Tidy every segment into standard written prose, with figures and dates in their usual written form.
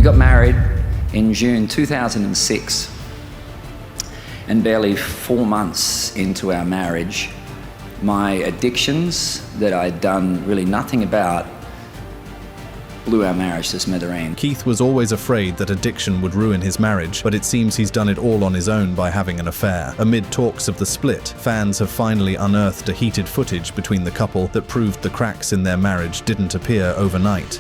got married in June 2006, and barely 4 months into our marriage, my addictions that I'd done really nothing about blew our marriage to smithereens. Keith was always afraid that addiction would ruin his marriage, but it seems he's done it all on his own by having an affair. Amid talks of the split, fans have finally unearthed a heated footage between the couple that proved the cracks in their marriage didn't appear overnight.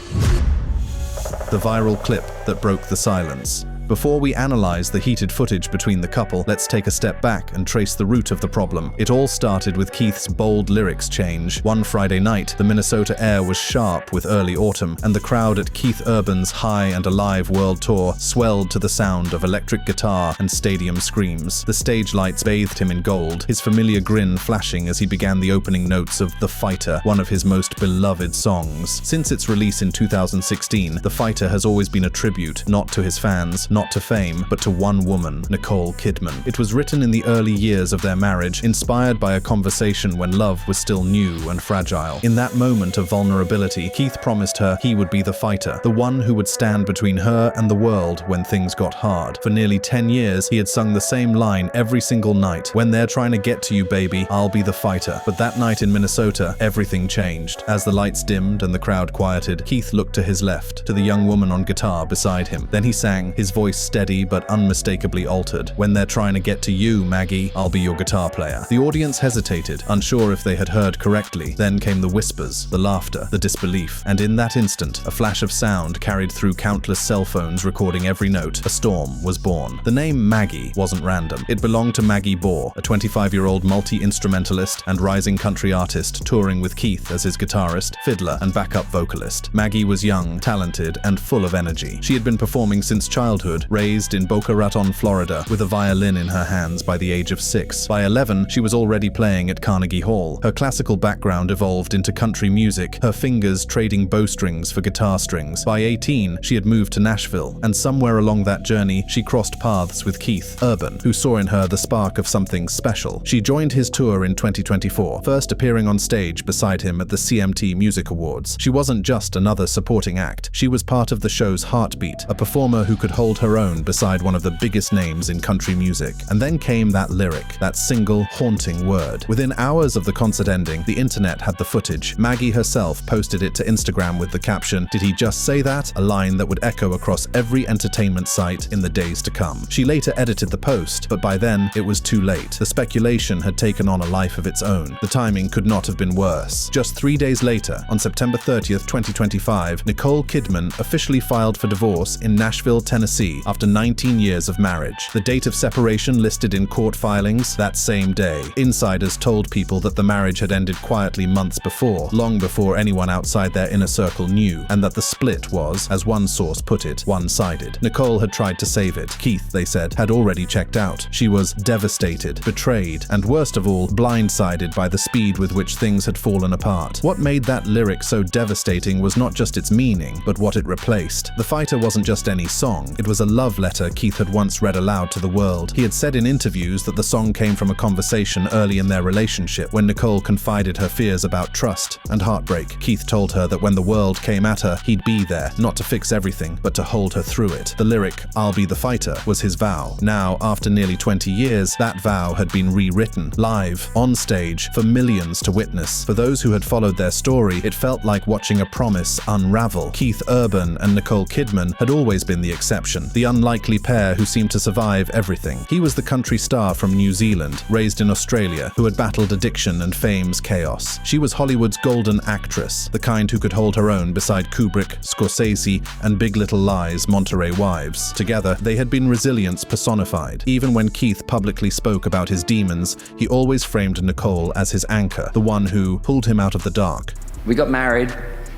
The viral clip that broke the silence. Before we analyze the heated footage between the couple, let's take a step back and trace the root of the problem. It all started with Keith's bold lyrics change. One Friday night, the Minnesota air was sharp with early autumn, and the crowd at Keith Urban's High and Alive World Tour swelled to the sound of electric guitar and stadium screams. The stage lights bathed him in gold, his familiar grin flashing as he began the opening notes of The Fighter, one of his most beloved songs. Since its release in 2016, The Fighter has always been a tribute, not to his fans, not to fame, but to one woman, Nicole Kidman. It was written in the early years of their marriage, inspired by a conversation when love was still new and fragile. In that moment of vulnerability, Keith promised her he would be the fighter, the one who would stand between her and the world when things got hard. For nearly 10 years, he had sung the same line every single night. When they're trying to get to you, baby, I'll be the fighter. But that night in Minnesota, everything changed. As the lights dimmed and the crowd quieted, Keith looked to his left, to the young woman on guitar beside him. Then he sang, his voice steady but unmistakably altered. When they're trying to get to you, Maggie, I'll be your guitar player. The audience hesitated, unsure if they had heard correctly. Then came the whispers, the laughter, the disbelief, and in that instant, a flash of sound carried through countless cell phones recording every note. A storm was born. The name Maggie wasn't random. It belonged to Maggie Boore, a 25-year-old multi-instrumentalist and rising country artist touring with Keith as his guitarist, fiddler, and backup vocalist. Maggie was young, talented, and full of energy. She had been performing since childhood, raised in Boca Raton, Florida, with a violin in her hands by the age of 6. By 11, she was already playing at Carnegie Hall. Her classical background evolved into country music, her fingers trading bowstrings for guitar strings. By 18, she had moved to Nashville, and somewhere along that journey, she crossed paths with Keith Urban, who saw in her the spark of something special. She joined his tour in 2024, first appearing on stage beside him at the CMT Music Awards. She wasn't just another supporting act. She was part of the show's heartbeat, a performer who could hold her own beside one of the biggest names in country music. And then came that lyric, that single, haunting word. Within hours of the concert ending, the internet had the footage. Maggie herself posted it to Instagram with the caption, "Did he just say that?" A line that would echo across every entertainment site in the days to come. She later edited the post, but by then, it was too late. The speculation had taken on a life of its own. The timing could not have been worse. Just 3 days later, on September 30th, 2025, Nicole Kidman officially filed for divorce in Nashville, Tennessee, after 19 years of marriage. The date of separation listed in court filings that same day. Insiders told people that the marriage had ended quietly months before, long before anyone outside their inner circle knew, and that the split was, as one source put it, one-sided. Nicole had tried to save it. Keith, they said, had already checked out. She was devastated, betrayed, and worst of all, blindsided by the speed with which things had fallen apart. What made that lyric so devastating was not just its meaning, but what it replaced. The Fighter wasn't just any song. It was a love letter Keith had once read aloud to the world. He had said in interviews that the song came from a conversation early in their relationship when Nicole confided her fears about trust and heartbreak. Keith told her that when the world came at her, he'd be there, not to fix everything, but to hold her through it. The lyric, "I'll be the fighter," was his vow. Now, after nearly 20 years, that vow had been rewritten, live, on stage, for millions to witness. For those who had followed their story, it felt like watching a promise unravel. Keith Urban and Nicole Kidman had always been the exception, the unlikely pair who seemed to survive everything. He was the country star from New Zealand, raised in Australia, who had battled addiction and fame's chaos. She was Hollywood's golden actress, the kind who could hold her own beside Kubrick, Scorsese, and Big Little Lies' Monterey Wives. Together, they had been resilience personified. Even when Keith publicly spoke about his demons, he always framed Nicole as his anchor, the one who pulled him out of the dark. We got married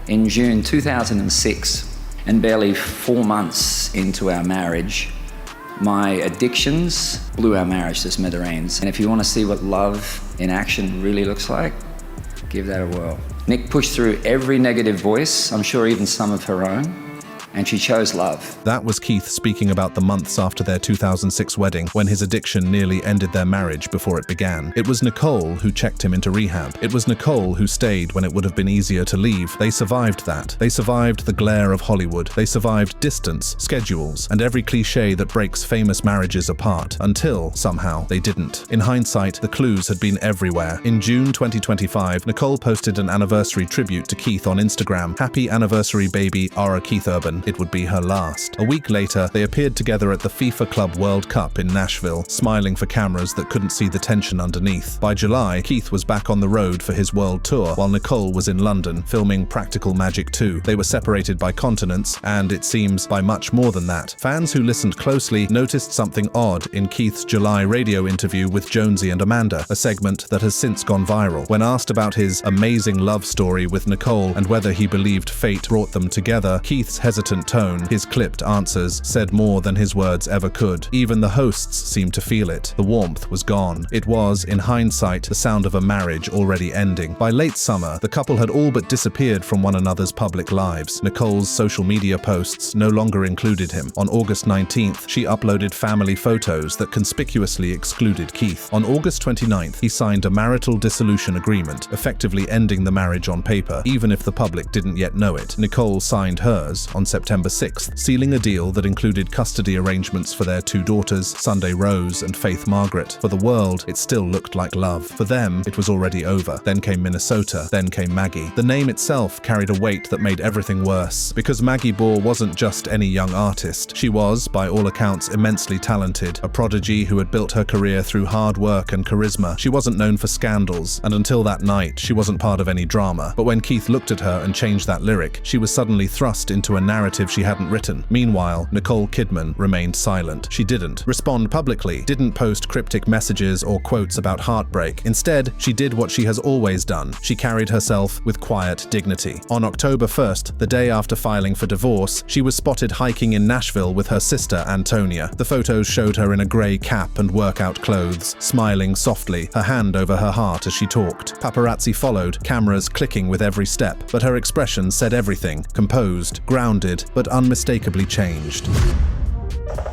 in June 2006, and barely 4 months into our marriage, my addictions blew our marriage to smithereens. And if you want to see what love in action really looks like, give that a whirl. Nick pushed through every negative voice, I'm sure even some of her own, and she chose love. That was Keith speaking about the months after their 2006 wedding, when his addiction nearly ended their marriage before it began. It was Nicole who checked him into rehab. It was Nicole who stayed when it would have been easier to leave. They survived that. They survived the glare of Hollywood. They survived distance, schedules, and every cliche that breaks famous marriages apart, until, somehow, they didn't. In hindsight, the clues had been everywhere. In June 2025, Nicole posted an anniversary tribute to Keith on Instagram. "Happy anniversary, baby, Ara Keith Urban." It would be her last. A week later, they appeared together at the FIFA Club World Cup in Nashville, smiling for cameras that couldn't see the tension underneath. By July, Keith was back on the road for his world tour, while Nicole was in London, filming Practical Magic 2. They were separated by continents, and it seems by much more than that. Fans who listened closely noticed something odd in Keith's July radio interview with Jonesy and Amanda, a segment that has since gone viral. When asked about his amazing love story with Nicole and whether he believed fate brought them together, Keith's hesitant tone, his clipped answers, said more than his words ever could. Even the hosts seemed to feel it. The warmth was gone. It was, in hindsight, the sound of a marriage already ending. By late summer, the couple had all but disappeared from one another's public lives. Nicole's social media posts no longer included him. On August 19th, she uploaded family photos that conspicuously excluded Keith. On August 29th, he signed a marital dissolution agreement, effectively ending the marriage on paper, even if the public didn't yet know it. Nicole signed hers on September 6th, sealing a deal that included custody arrangements for their two daughters, Sunday Rose and Faith Margaret. For the world, it still looked like love. For them, it was already over. Then came Minnesota. Then came Maggie. The name itself carried a weight that made everything worse, because Maggie Boore wasn't just any young artist. She was, by all accounts, immensely talented, a prodigy who had built her career through hard work and charisma. She wasn't known for scandals, and until that night, she wasn't part of any drama. But when Keith looked at her and changed that lyric, she was suddenly thrust into a narrative she hadn't written. Meanwhile, Nicole Kidman remained silent. She didn't respond publicly, didn't post cryptic messages or quotes about heartbreak. Instead, she did what she has always done. She carried herself with quiet dignity. On October 1st, the day after filing for divorce, she was spotted hiking in Nashville with her sister, Antonia. The photos showed her in a grey cap and workout clothes, smiling softly, her hand over her heart as she talked. Paparazzi followed, cameras clicking with every step, but her expression said everything: composed, grounded, but unmistakably changed.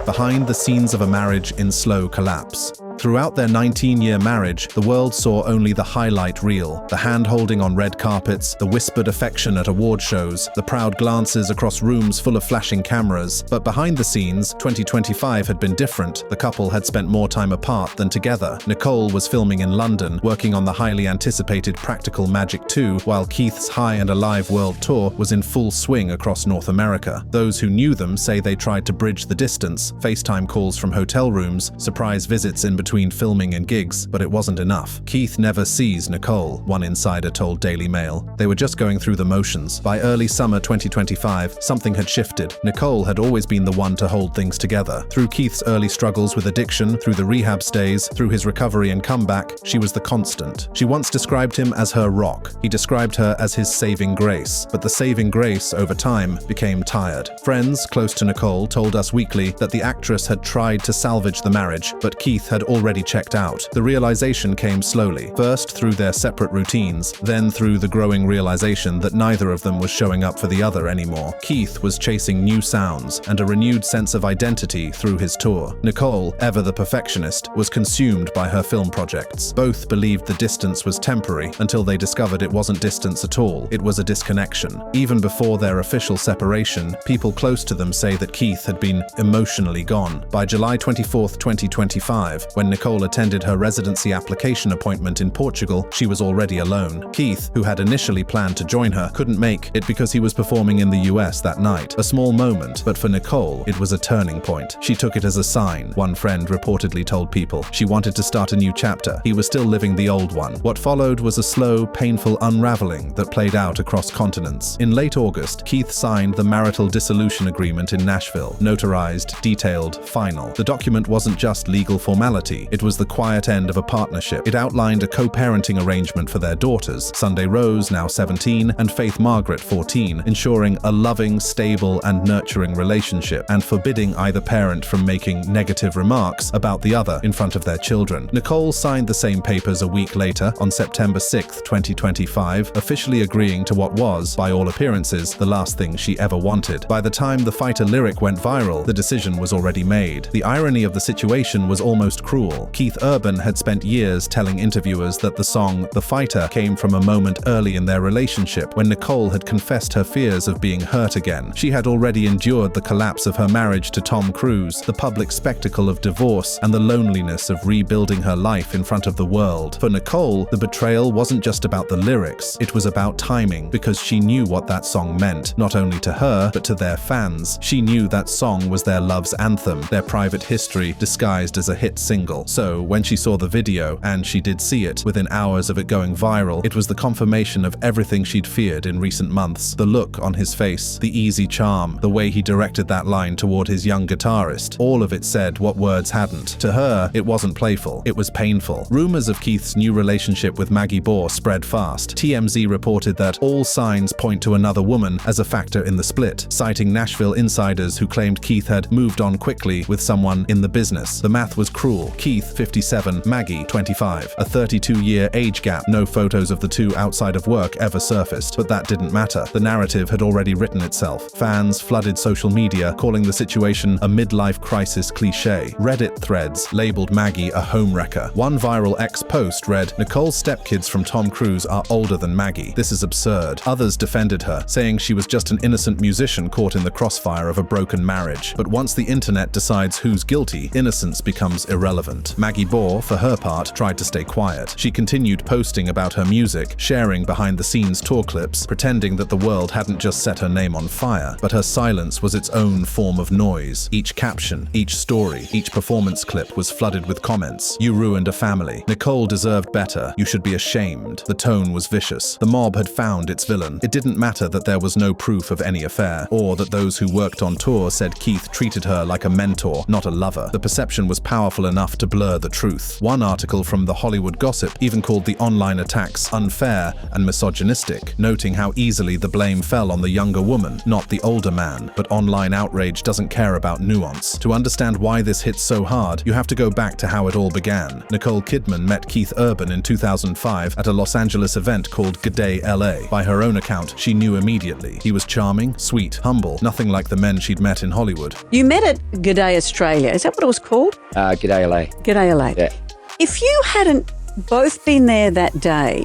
Behind the scenes of a marriage in slow collapse. Throughout their 19-year marriage, the world saw only the highlight reel, the hand-holding on red carpets, the whispered affection at award shows, the proud glances across rooms full of flashing cameras. But behind the scenes, 2025 had been different. The couple had spent more time apart than together. Nicole was filming in London, working on the highly anticipated Practical Magic 2, while Keith's High and Alive world tour was in full swing across North America. Those who knew them say they tried to bridge the distance, FaceTime calls from hotel rooms, surprise visits in between filming and gigs, but it wasn't enough. Keith never sees Nicole, one insider told Daily Mail. They were just going through the motions. By early summer 2025, something had shifted. Nicole had always been the one to hold things together. Through Keith's early struggles with addiction, through the rehab stays, through his recovery and comeback, she was the constant. She once described him as her rock. He described her as his saving grace. But the saving grace, over time, became tired. Friends close to Nicole told Us Weekly that the actress had tried to salvage the marriage, but Keith had already checked out. The realization came slowly, first through their separate routines, then through the growing realization that neither of them was showing up for the other anymore. Keith was chasing new sounds and a renewed sense of identity through his tour. Nicole, ever the perfectionist, was consumed by her film projects. Both believed the distance was temporary until they discovered it wasn't distance at all. It was a disconnection. Even before their official separation, people close to them say that Keith had been emotionally gone. By July 24th, 2025, when Nicole attended her residency application appointment in Portugal, she was already alone. Keith, who had initially planned to join her, couldn't make it because he was performing in the US that night. A small moment, but for Nicole, it was a turning point. She took it as a sign, one friend reportedly told People. She wanted to start a new chapter. He was still living the old one. What followed was a slow, painful unraveling that played out across continents. In late August, Keith signed the marital dissolution agreement in Nashville, notarized, detailed, final. The document wasn't just legal formality. reality. It was the quiet end of a partnership. It outlined a co-parenting arrangement for their daughters, Sunday Rose, now 17, and Faith Margaret, 14, ensuring a loving, stable, and nurturing relationship, and forbidding either parent from making negative remarks about the other in front of their children. Nicole signed the same papers a week later, on September 6, 2025, officially agreeing to what was, by all appearances, the last thing she ever wanted. By the time the Fighter lyric went viral, the decision was already made. The irony of the situation was almost cruel. Keith Urban had spent years telling interviewers that the song The Fighter came from a moment early in their relationship when Nicole had confessed her fears of being hurt again. She had already endured the collapse of her marriage to Tom Cruise, the public spectacle of divorce, and the loneliness of rebuilding her life in front of the world. For Nicole, the betrayal wasn't just about the lyrics, it was about timing, because she knew what that song meant, not only to her, but to their fans. She knew that song was their love's anthem, their private history disguised as a hit single. So, when she saw the video, and she did see it, within hours of it going viral, it was the confirmation of everything she'd feared in recent months. The look on his face, the easy charm, the way he directed that line toward his young guitarist, all of it said what words hadn't. To her, it wasn't playful, it was painful. Rumors of Keith's new relationship with Maggie Boore spread fast. TMZ reported that all signs point to another woman as a factor in the split, citing Nashville insiders who claimed Keith had moved on quickly with someone in the business. The math was cruel. Keith, 57, Maggie, 25. A 32-year age gap. No photos of the two outside of work ever surfaced, but that didn't matter. The narrative had already written itself. Fans flooded social media, calling the situation a midlife crisis cliché. Reddit threads labeled Maggie a homewrecker. One viral ex-post read, "Nicole's stepkids from Tom Cruise are older than Maggie. This is absurd." Others defended her, saying she was just an innocent musician caught in the crossfire of a broken marriage. But once the internet decides who's guilty, innocence becomes irrelevant. Maggie Boore, for her part, tried to stay quiet. She continued posting about her music, sharing behind-the-scenes tour clips, pretending that the world hadn't just set her name on fire. But her silence was its own form of noise. Each caption, each story, each performance clip was flooded with comments. "You ruined a family. Nicole deserved better. You should be ashamed." The tone was vicious. The mob had found its villain. It didn't matter that there was no proof of any affair, or that those who worked on tour said Keith treated her like a mentor, not a lover. The perception was powerful enough to blur the truth. One article from The Hollywood Gossip even called the online attacks unfair and misogynistic, noting how easily the blame fell on the younger woman, not the older man. But online outrage doesn't care about nuance. To understand why this hit so hard, you have to go back to how it all began. Nicole Kidman met Keith Urban in 2005 at a Los Angeles event called G'day LA. By her own account, she knew immediately. He was charming, sweet, humble, nothing like the men she'd met in Hollywood. You met at G'day Australia. Is that what it was called? G'day LA. G'day LA. Yeah. If you hadn't both been there that day,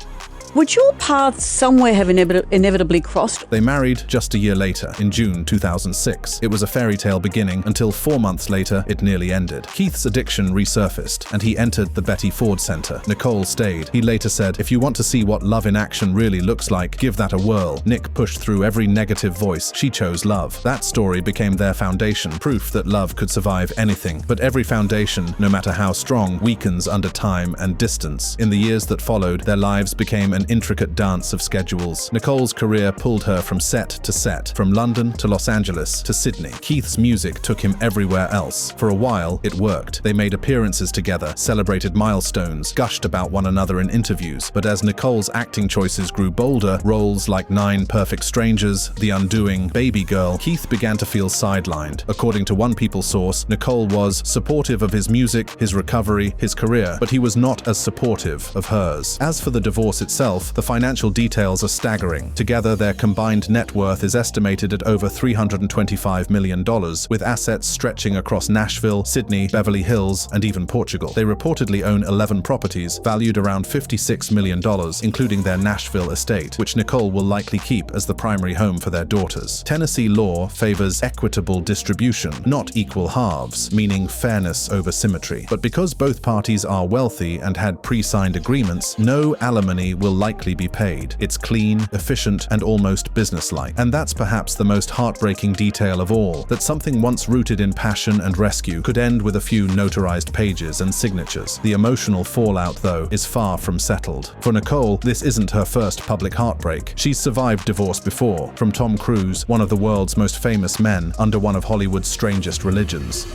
would your paths somewhere have inevitably crossed? They married just a year later, in June 2006. It was a fairy tale beginning until 4 months later, it nearly ended. Keith's addiction resurfaced, and he entered the Betty Ford Center. Nicole stayed. He later said, "If you want to see what love in action really looks like, give that a whirl." Nick pushed through every negative voice. She chose love. That story became their foundation, proof that love could survive anything. But every foundation, no matter how strong, weakens under time and distance. In the years that followed, their lives became an intricate dance of schedules. Nicole's career pulled her from set to set, from London to Los Angeles to Sydney. Keith's music took him everywhere else. For a while, it worked. They made appearances together, celebrated milestones, gushed about one another in interviews. But as Nicole's acting choices grew bolder, roles like 9 Perfect Strangers, The Undoing, Baby Girl, Keith began to feel sidelined. According to one People source, Nicole was supportive of his music, his recovery, his career, but he was not as supportive of hers. As for the divorce itself, the financial details are staggering. Together, their combined net worth is estimated at over $325 million, with assets stretching across Nashville, Sydney, Beverly Hills, and even Portugal. They reportedly own 11 properties, valued around $56 million, including their Nashville estate, which Nicole will likely keep as the primary home for their daughters. Tennessee law favors equitable distribution, not equal halves, meaning fairness over symmetry. But because both parties are wealthy and had pre-signed agreements, no alimony will likely be paid. It's clean, efficient, and almost businesslike. And that's perhaps the most heartbreaking detail of all, that something once rooted in passion and rescue could end with a few notarized pages and signatures. The emotional fallout, though, is far from settled. For Nicole, this isn't her first public heartbreak. She's survived divorce before, from Tom Cruise, one of the world's most famous men, under one of Hollywood's strangest religions.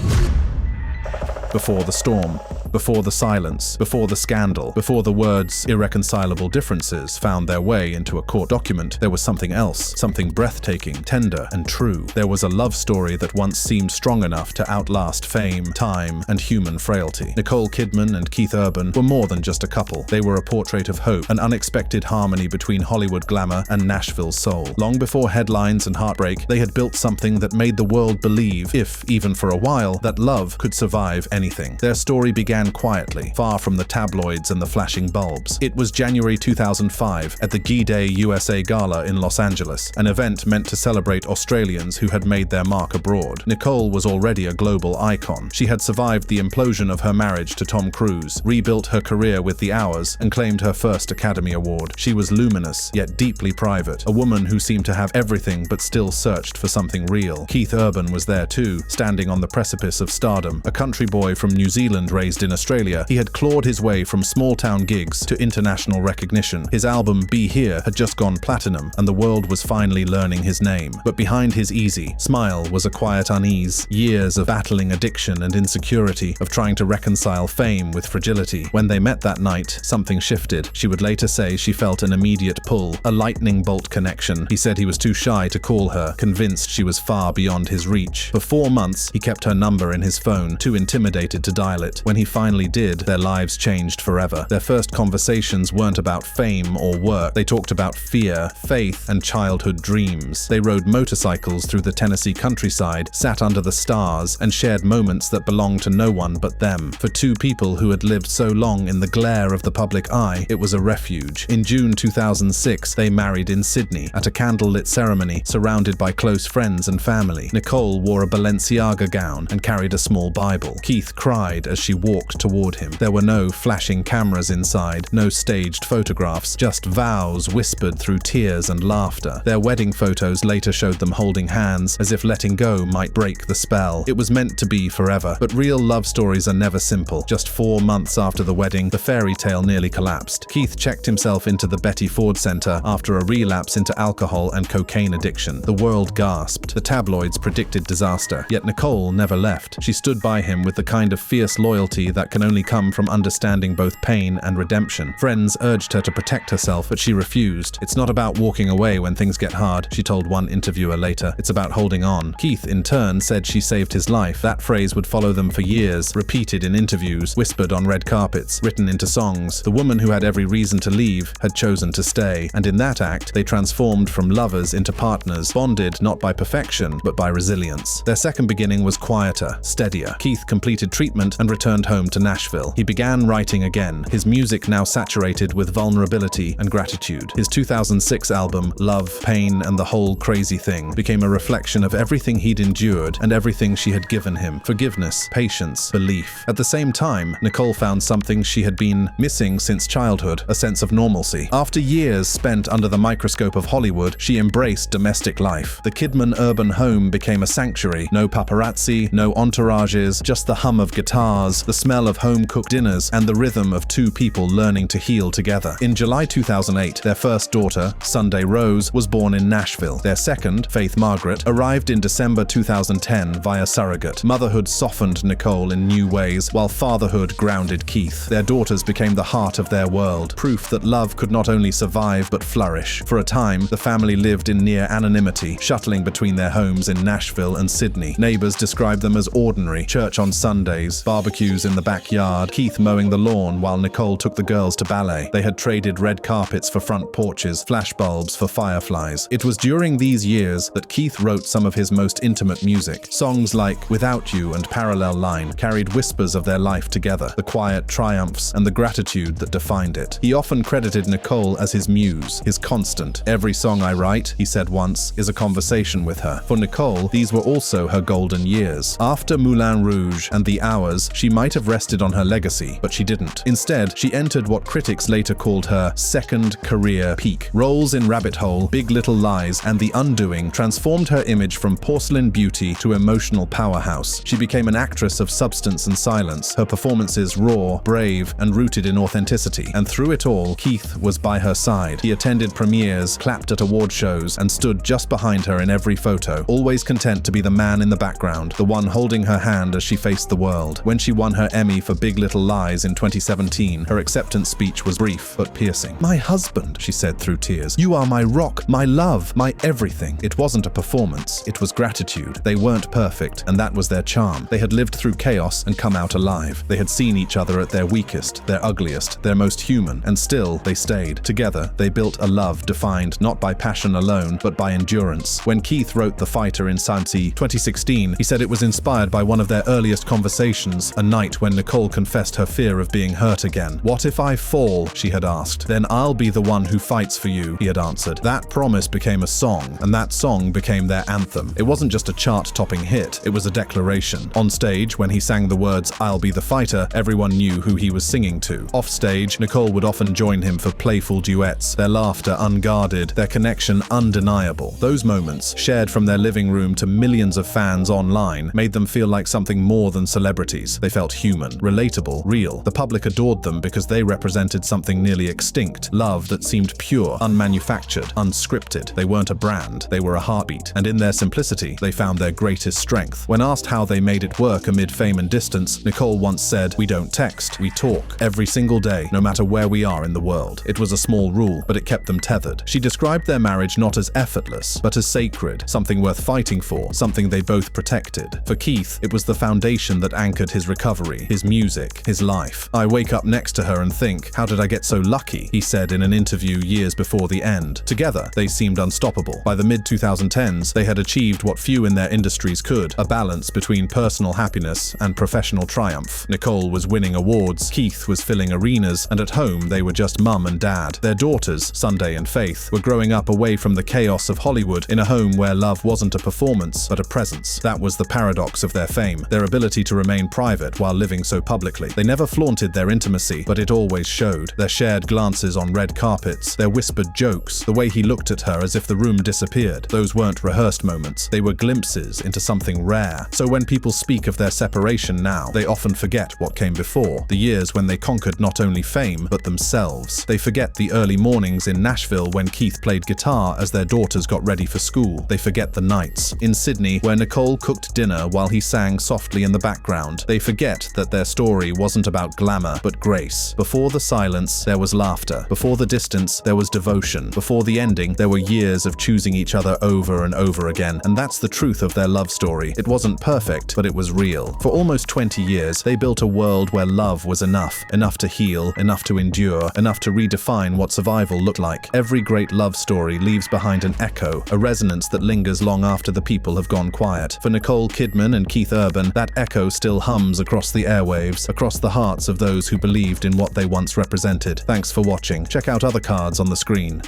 Before the storm, before the silence, before the scandal, before the words irreconcilable differences found their way into a court document, there was something else, something breathtaking, tender, and true. There was a love story that once seemed strong enough to outlast fame, time, and human frailty. Nicole Kidman and Keith Urban were more than just a couple. They were a portrait of hope, an unexpected harmony between Hollywood glamour and Nashville's soul. Long before headlines and heartbreak, they had built something that made the world believe, if even for a while, that love could survive anything. Their story began quietly, far from the tabloids and the flashing bulbs. It was January 2005 at the G-Day USA Gala in Los Angeles, an event meant to celebrate Australians who had made their mark abroad. Nicole was already a global icon. She had survived the implosion of her marriage to Tom Cruise, rebuilt her career with The Hours, and claimed her first Academy Award. She was luminous, yet deeply private, a woman who seemed to have everything but still searched for something real. Keith Urban was there too, standing on the precipice of stardom. A country boy from New Zealand raised in Australia, he had clawed his way from small-town gigs to international recognition. His album Be Here had just gone platinum, and the world was finally learning his name. But behind his easy smile was a quiet unease, years of battling addiction and insecurity, of trying to reconcile fame with fragility. When they met that night, something shifted. She would later say she felt an immediate pull, a lightning bolt connection. He said he was too shy to call her, convinced she was far beyond his reach. For 4 months, he kept her number in his phone, too intimidated to dial it. When he finally did, their lives changed forever. Their first conversations weren't about fame or work. They talked about fear, faith, and childhood dreams. They rode motorcycles through the Tennessee countryside, sat under the stars, and shared moments that belonged to no one but them. For two people who had lived so long in the glare of the public eye, it was a refuge. In June 2006, they married in Sydney at a candlelit ceremony, surrounded by close friends and family. Nicole wore a Balenciaga gown and carried a small Bible. Keith cried as she walked toward him. There were no flashing cameras inside, no staged photographs, just vows whispered through tears and laughter. Their wedding photos later showed them holding hands, as if letting go might break the spell. It was meant to be forever, but real love stories are never simple. Just 4 months after the wedding, the fairy tale nearly collapsed. Keith checked himself into the Betty Ford Center after a relapse into alcohol and cocaine addiction. The world gasped. The tabloids predicted disaster. Yet Nicole never left. She stood by him with the kind of fierce loyalty that can only come from understanding both pain and redemption. Friends urged her to protect herself, but she refused. "It's not about walking away when things get hard," she told one interviewer later. "It's about holding on." Keith, in turn, said she saved his life. That phrase would follow them for years, repeated in interviews, whispered on red carpets, written into songs. The woman who had every reason to leave had chosen to stay, and in that act, they transformed from lovers into partners, bonded not by perfection, but by resilience. Their second beginning was quieter, steadier. Keith completed treatment and returned home to Nashville. He began writing again, his music now saturated with vulnerability and gratitude. His 2006 album, Love, Pain, and the Whole Crazy Thing, became a reflection of everything he'd endured and everything she had given him: forgiveness, patience, belief. At the same time, Nicole found something she had been missing since childhood: a sense of normalcy. After years spent under the microscope of Hollywood, she embraced domestic life. The Kidman urban home became a sanctuary. No paparazzi, no entourages, just the hum of guitars, the smell of home-cooked dinners, and the rhythm of two people learning to heal together. In July 2008, their first daughter, Sunday Rose, was born in Nashville. Their second, Faith Margaret, arrived in December 2010 via surrogate. Motherhood softened Nicole in new ways, while fatherhood grounded Keith. Their daughters became the heart of their world, proof that love could not only survive but flourish. For a time, the family lived in near anonymity, shuttling between their homes in Nashville and Sydney. Neighbors described them as ordinary: church on Sundays, barbecues in the backyard, Keith mowing the lawn while Nicole took the girls to ballet. They had traded red carpets for front porches, flashbulbs for fireflies. It was during these years that Keith wrote some of his most intimate music. Songs like Without You and Parallel Line carried whispers of their life together, the quiet triumphs and the gratitude that defined it. He often credited Nicole as his muse, his constant. "Every song I write," he said once, "is a conversation with her." For Nicole, these were also her golden years. After Moulin Rouge and The Hours, she might have rested on her legacy, but she didn't. Instead, she entered what critics later called her second career peak. Roles in Rabbit Hole, Big Little Lies, and The Undoing transformed her image from porcelain beauty to emotional powerhouse. She became an actress of substance and silence, her performances raw, brave, and rooted in authenticity. And through it all, Keith was by her side. He attended premieres, clapped at award shows, and stood just behind her in every photo, always content to be the man in the background, the one holding her hand as she faced the world. When she won her Emmy for Big Little Lies in 2017, her acceptance speech was brief but piercing. "My husband," she said through tears. "You are my rock, my love, my everything." It wasn't a performance, it was gratitude. They weren't perfect, and that was their charm. They had lived through chaos and come out alive. They had seen each other at their weakest, their ugliest, their most human, and still they stayed. Together, they built a love defined not by passion alone, but by endurance. When Keith wrote The Fighter in 2016, he said it was inspired by one of their earliest conversations, a night when Nicole confessed her fear of being hurt again. "What if I fall?" she had asked. "Then I'll be the one who fights for you," he had answered. That promise became a song, and that song became their anthem. It wasn't just a chart-topping hit, it was a declaration. On stage, when he sang the words, "I'll be the fighter," everyone knew who he was singing to. Off stage, Nicole would often join him for playful duets, their laughter unguarded, their connection undeniable. Those moments, shared from their living room to millions of fans online, made them feel like something more than celebrities. They felt human, relatable, real. The public adored them because they represented something nearly extinct, love that seemed pure, unmanufactured, unscripted. They weren't a brand, they were a heartbeat, and in their simplicity, they found their greatest strength. When asked how they made it work amid fame and distance, Nicole once said, "We don't text, we talk, every single day, no matter where we are in the world." It was a small rule, but it kept them tethered. She described their marriage not as effortless, but as sacred, something worth fighting for, something they both protected. For Keith, it was the foundation that anchored his recovery, his music, his life. "I wake up next to her and think, how did I get so lucky?" he said in an interview years before the end. Together, they seemed unstoppable. By the mid-2010s, they had achieved what few in their industries could, a balance between personal happiness and professional triumph. Nicole was winning awards, Keith was filling arenas, and at home they were just mum and dad. Their daughters, Sunday and Faith, were growing up away from the chaos of Hollywood in a home where love wasn't a performance, but a presence. That was the paradox of their fame, their ability to remain private while living so publicly. They never flaunted their intimacy, but it always showed. Their shared glances on red carpets, their whispered jokes, the way he looked at her as if the room disappeared. Those weren't rehearsed moments, they were glimpses into something rare. So when people speak of their separation now, they often forget what came before, the years when they conquered not only fame, but themselves. They forget the early mornings in Nashville when Keith played guitar as their daughters got ready for school. They forget the nights in Sydney where Nicole cooked dinner while he sang softly in the background. They forget that their story wasn't about glamour, but grace. Before the silence, there was laughter. Before the distance, there was devotion. Before the ending, there were years of choosing each other over and over again. And that's the truth of their love story. It wasn't perfect, but it was real. For almost 20 years, they built a world where love was enough to heal, enough to endure, enough to redefine what survival looked like. Every great love story leaves behind an echo, a resonance that lingers long after the people have gone quiet. For Nicole Kidman and Keith Urban, that echo still hums across the airwaves, across the hearts of those who believed in what they once represented. Thanks for watching. Check out other cards on the screen.